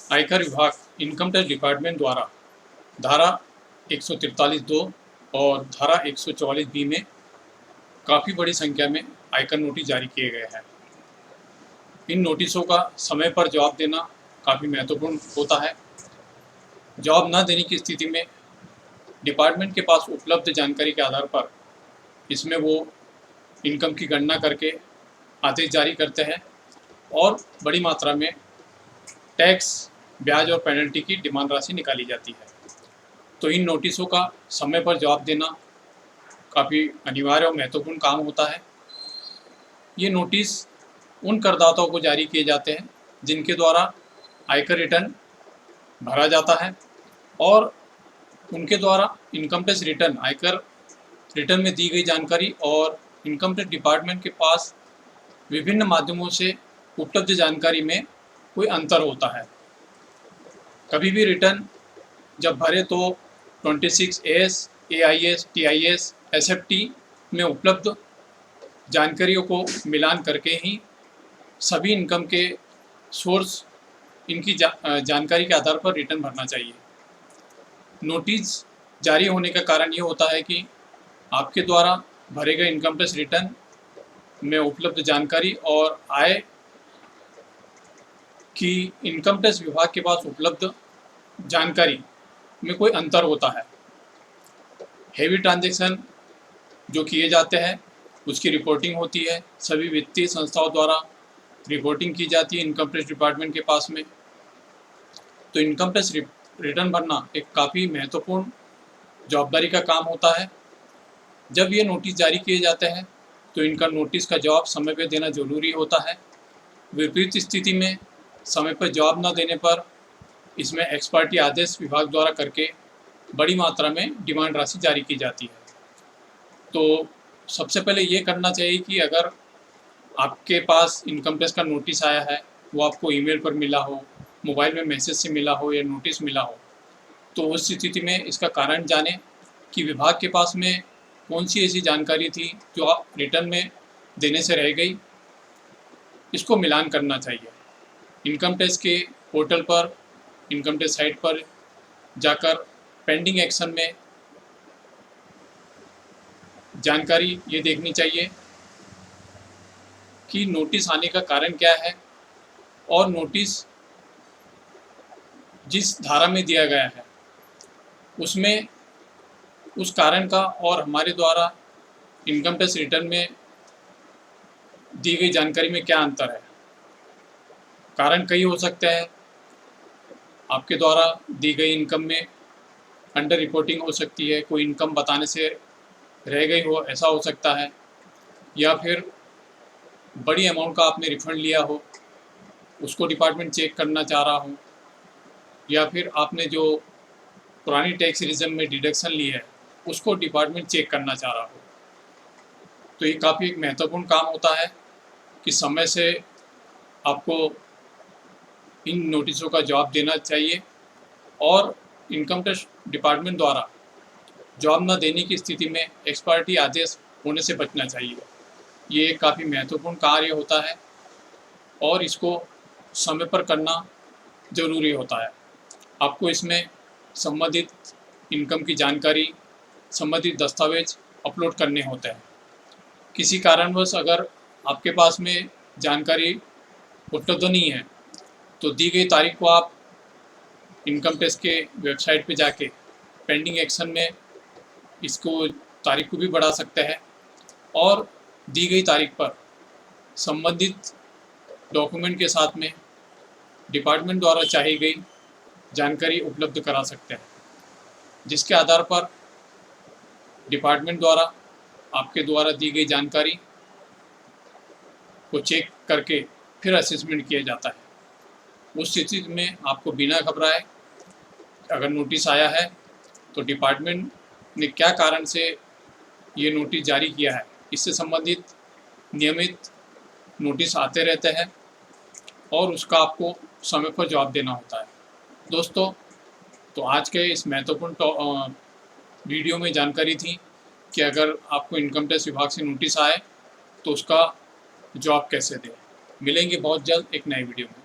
आयकर विभाग income tax department द्वारा धारा 143(2) और धारा 144(b) में काफ़ी बड़ी संख्या में आयकर नोटिस जारी किए गए हैं। इन नोटिसों का समय पर जवाब देना काफ़ी महत्वपूर्ण होता है। जवाब न देने की स्थिति में डिपार्टमेंट के पास उपलब्ध जानकारी के आधार पर इसमें वो इनकम की गणना करके आदेश जारी करते हैं और बड़ी मात्रा में टैक्स, ब्याज और पेनल्टी की डिमांड राशि निकाली जाती है। तो इन नोटिसों का समय पर जवाब देना काफ़ी अनिवार्य और महत्वपूर्ण काम होता है। ये नोटिस उन करदाताओं को जारी किए जाते हैं जिनके द्वारा आयकर रिटर्न भरा जाता है और उनके द्वारा इनकम टैक्स रिटर्न, आयकर रिटर्न में दी गई जानकारी और इनकम टैक्स डिपार्टमेंट के पास विभिन्न माध्यमों से उपलब्ध जानकारी में कोई अंतर होता है। कभी भी रिटर्न जब भरे तो 26(a)(s), AIS, TIS, SFT में उपलब्ध जानकारियों को मिलान करके ही सभी इनकम के सोर्स इनकी जानकारी के आधार पर रिटर्न भरना चाहिए। नोटिस जारी होने का कारण ये होता है कि आपके द्वारा भरे गए इनकम टैक्स रिटर्न में उपलब्ध जानकारी और आय की इनकम टैक्स विभाग के पास उपलब्ध जानकारी में कोई अंतर होता है। हेवी ट्रांजैक्शन जो किए जाते हैं उसकी रिपोर्टिंग होती है, सभी वित्तीय संस्थाओं द्वारा रिपोर्टिंग की जाती है इनकम टैक्स डिपार्टमेंट के पास में। तो इनकम टैक्स रिटर्न भरना एक काफ़ी महत्वपूर्ण जवाबदारी का काम होता है। जब ये नोटिस जारी किए जाते हैं तो इनका नोटिस का जवाब समय पर देना जरूरी होता है। विपरीत स्थिति में समय पर जवाब न देने पर इसमें एक्सपर्टी आदेश विभाग द्वारा करके बड़ी मात्रा में डिमांड राशि जारी की जाती है। तो सबसे पहले ये करना चाहिए कि अगर आपके पास इनकम टैक्स का नोटिस आया है, वो आपको ईमेल पर मिला हो, मोबाइल में मैसेज से मिला हो या नोटिस मिला हो, तो उस स्थिति में इसका कारण जानें कि विभाग के पास में कौन सी ऐसी जानकारी थी जो आप रिटर्न में देने से रह गई। इसको मिलान करना चाहिए। इनकम टैक्स के पोर्टल पर, इनकम टैक्स साइट पर जाकर पेंडिंग एक्शन में जानकारी ये देखनी चाहिए कि नोटिस आने का कारण क्या है और नोटिस जिस धारा में दिया गया है उसमें उस कारण का और हमारे द्वारा इनकम टैक्स रिटर्न में दी गई जानकारी में क्या अंतर है। कारण कई हो सकते हैं। आपके द्वारा दी गई इनकम में अंडर रिपोर्टिंग हो सकती है, कोई इनकम बताने से रह गई हो ऐसा हो सकता है, या फिर बड़ी अमाउंट का आपने रिफंड लिया हो उसको डिपार्टमेंट चेक करना चाह रहा हो, या फिर आपने जो पुरानी टैक्स रिजन में डिडक्शन ली है उसको डिपार्टमेंट चेक करना चाह रहा हो। तो ये काफ़ी एक महत्वपूर्ण काम होता है कि समय से आपको इन नोटिसों का जवाब देना चाहिए और इनकम टैक्स डिपार्टमेंट द्वारा जवाब न देने की स्थिति में एक्सपर्टी आदेश होने से बचना चाहिए। ये एक काफ़ी महत्वपूर्ण कार्य होता है और इसको समय पर करना ज़रूरी होता है। आपको इसमें संबंधित इनकम की जानकारी, संबंधित दस्तावेज अपलोड करने होते हैं। किसी कारणवश अगर आपके पास में जानकारी उपलब्ध नहीं है तो दी गई तारीख को आप इनकम टैक्स के वेबसाइट पे जाके पेंडिंग एक्शन में इसको तारीख को भी बढ़ा सकते हैं और दी गई तारीख पर संबंधित डॉक्यूमेंट के साथ में डिपार्टमेंट द्वारा चाही गई जानकारी उपलब्ध करा सकते हैं, जिसके आधार पर डिपार्टमेंट द्वारा आपके द्वारा दी गई जानकारी को चेक करके फिर असेसमेंट किया जाता है। उस स्थिति में आपको बिना घबराए अगर नोटिस आया है तो डिपार्टमेंट ने क्या कारण से ये नोटिस जारी किया है, इससे संबंधित नियमित नोटिस आते रहते हैं और उसका आपको समय पर जवाब देना होता है। दोस्तों, तो आज के इस महत्वपूर्ण वीडियो में जानकारी थी कि अगर आपको इनकम टैक्स विभाग से नोटिस आए तो उसका जवाब कैसे दें। मिलेंगे बहुत जल्द एक नए वीडियो में।